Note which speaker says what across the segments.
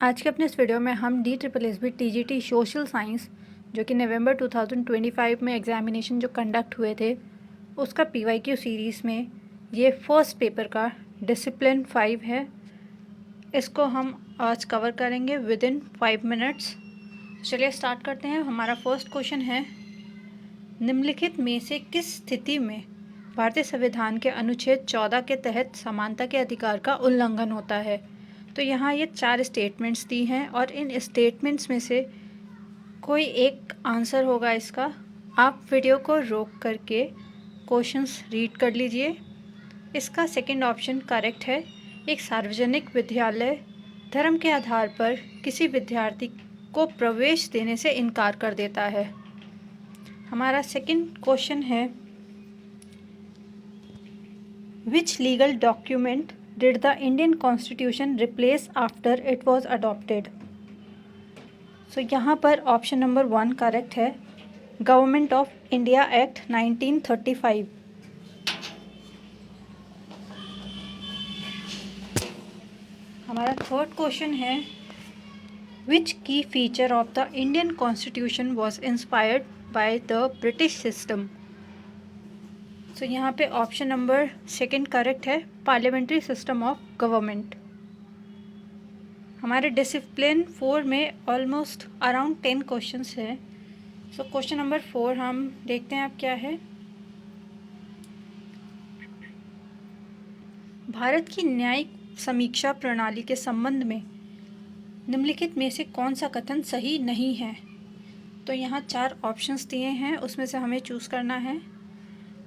Speaker 1: आज के अपने इस वीडियो में हम DSSB TGT सोशल साइंस जो कि नवंबर 2025 में एग्जामिनेशन जो कंडक्ट हुए थे उसका PYQ सीरीज़ में ये फर्स्ट पेपर का डिसिप्लिन 5 है। इसको हम आज कवर करेंगे विद इन 5 मिनट्स। चलिए स्टार्ट करते हैं। हमारा फर्स्ट क्वेश्चन है, निम्नलिखित में से किस स्थिति में भारतीय संविधान के अनुच्छेद 14 के तहत समानता के अधिकार का उल्लंघन होता है। तो यहाँ ये 4 स्टेटमेंट्स दी हैं और इन स्टेटमेंट्स में से कोई एक आंसर होगा इसका। आप वीडियो को रोक करके क्वेश्चंस रीड कर लीजिए। इसका सेकंड ऑप्शन करेक्ट है। एक सार्वजनिक विद्यालय धर्म के आधार पर किसी विद्यार्थी को प्रवेश देने से इनकार कर देता है। हमारा सेकंड क्वेश्चन है, which legal document did the Indian Constitution replace after it was adopted? So यहाँ पर ऑप्शन नंबर 1 करेक्ट है, गवर्नमेंट ऑफ इंडिया एक्ट 1935। हमारा थर्ड क्वेश्चन है, विच की feature of the Indian constitution was inspired by the British system? तो यहाँ पे option number 2 correct है, पार्लियामेंट्री सिस्टम ऑफ गवर्नमेंट। हमारे डिसिप्लिन 4 में ऑलमोस्ट अराउंड 10 क्वेश्चंस हैं। सो क्वेश्चन नंबर 4 हम देखते हैं अब क्या है। भारत की न्यायिक समीक्षा प्रणाली के संबंध में निम्नलिखित में से कौन सा कथन सही नहीं है? तो यहाँ 4 ऑप्शंस दिए हैं, उसमें से हमें चूज़ करना है।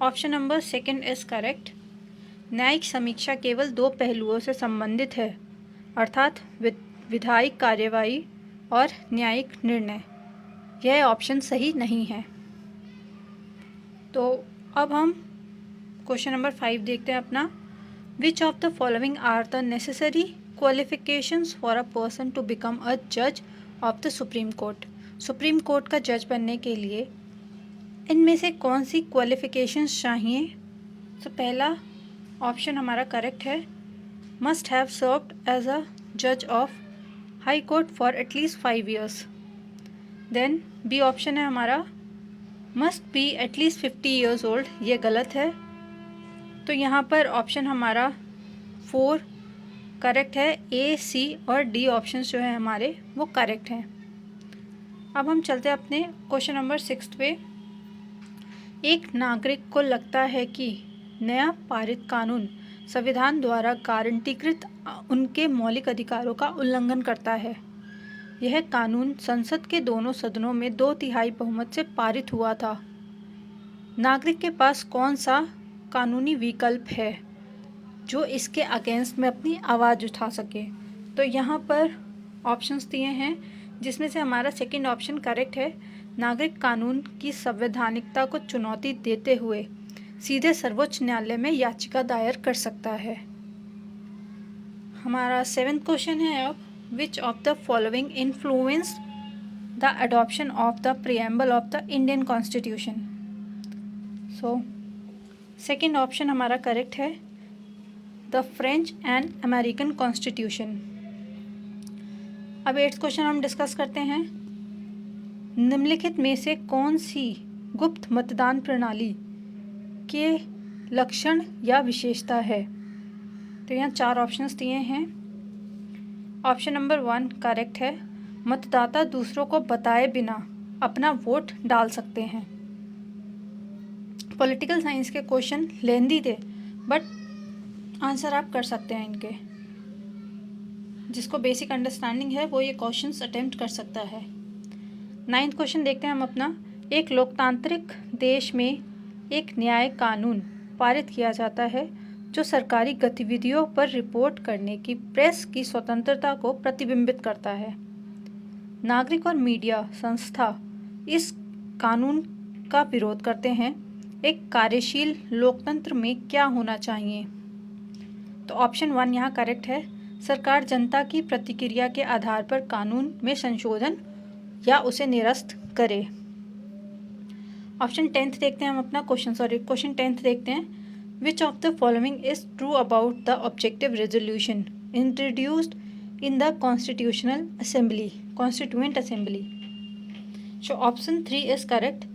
Speaker 1: Option number 2 is correct. न्यायिक समीक्षा केवल 2 पहलुओं से संबंधित है, अर्थात विधायिक कार्यवाही और न्यायिक निर्णय। यह ऑप्शन सही नहीं है। तो अब हम क्वेश्चन नंबर 5 देखते हैं अपना। Which of the following are the necessary qualifications for a person to become a जज of the supreme court? Supreme court का जज बनने के लिए इनमें से कौन सी क्वालिफिकेशंस चाहिए? तो पहला ऑप्शन हमारा करेक्ट है, must have served as a जज of high court for at least 5 years। Then B option है हमारा, must be at least 50 years old. ये गलत है। तो यहाँ पर ऑप्शन हमारा 4 करेक्ट है। ए, सी और डी ऑप्शन जो है हमारे वो करेक्ट हैं। अब हम चलते हैं अपने क्वेश्चन नंबर 6 पे। एक नागरिक को लगता है कि नया पारित कानून संविधान द्वारा गारंटीकृत उनके मौलिक अधिकारों का उल्लंघन करता है। यह कानून संसद के दोनों सदनों में 2/3 बहुमत से पारित हुआ था। नागरिक के पास कौन सा कानूनी विकल्प है जो इसके अगेंस्ट में अपनी आवाज़ उठा सके? तो यहाँ पर ऑप्शंस दिए हैं, जिसमें से हमारा सेकंड ऑप्शन करेक्ट है। नागरिक कानून की संवैधानिकता को चुनौती देते हुए सीधे सर्वोच्च न्यायालय में याचिका दायर कर सकता है। हमारा 7th क्वेश्चन है अब, विच of the following influence the adoption of the preamble of the Indian constitution? So second option हमारा करेक्ट है, the French and American constitution. अब 8th क्वेश्चन हम डिस्कस करते हैं। निम्नलिखित में से कौन सी गुप्त मतदान प्रणाली के लक्षण या विशेषता है? तो यहाँ 4 ऑप्शंस दिए हैं। ऑप्शन नंबर 1 करेक्ट है, मतदाता दूसरों को बताए बिना अपना वोट डाल सकते हैं। पॉलिटिकल साइंस के क्वेश्चन लेंदी थे, बट आंसर आप कर सकते हैं इनके। जिसको बेसिक अंडरस्टैंडिंग है वो ये क्वेश्चंस अटेम्प्ट कर सकता है। 9th क्वेश्चन देखते हैं हम अपना। एक लोकतांत्रिक देश में एक न्याय कानून पारित किया जाता है जो सरकारी गतिविधियों पर रिपोर्ट करने की प्रेस की स्वतंत्रता को प्रतिबिंबित करता है। नागरिक और मीडिया संस्था इस कानून का विरोध करते हैं। एक कार्यशील लोकतंत्र में क्या होना चाहिए? तो ऑप्शन 1 यहाँ करेक्ट है, सरकार जनता की प्रतिक्रिया के आधार पर कानून में संशोधन या उसे निरस्त करे। ऑप्शन 10th देखते हैं हम अपना क्वेश्चन 10th देखते हैं। विच of the following is true about the objective resolution introduced in the constitutional assembly, constituent assembly. So option 3 is correct.